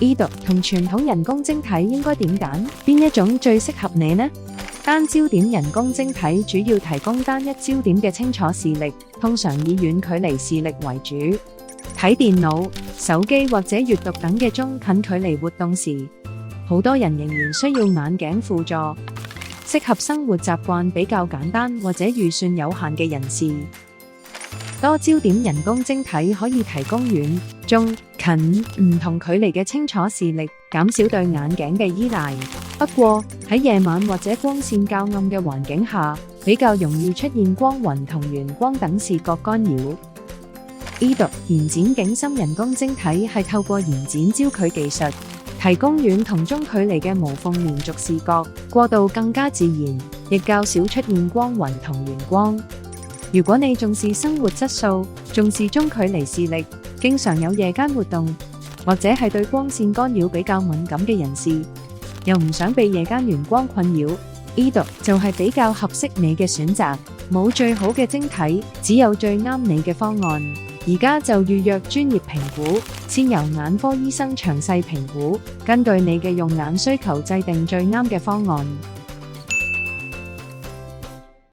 Edo 同傳統人工晶體應該點揀？邊一種最適合你呢？單焦點人工晶體主要提供單一焦點嘅清楚視力，通常以遠距離視力為主。睇電腦、手機或者閱讀等嘅中近距離活動時，好多人仍然需要眼鏡輔助，適合生活習慣比較簡單或者預算有限嘅人士。多焦點人工晶體可以提供遠、中、近唔同距離嘅清楚視力，減少對眼鏡嘅依賴。不過喺夜晚或者光線較暗嘅環境下，比較容易出現光暈同眩光等視覺干擾。Edo 延展景深人工晶體係透過延展焦距技術，提供遠同中距離嘅無縫連續視覺，過渡更加自然，亦較少出現光暈同眩光。如果你重視生活質素，重視中距離視力，經常有夜間活動，或者係對光線干擾比較敏感嘅人士，又唔想被夜間眩光困擾，Edo 就係比較合適你嘅選擇。冇最好嘅晶體，只有最啱你嘅方案。而家就預約專業評估，先由眼科醫生詳細評估，根據你嘅用眼需求制定最啱嘅方案。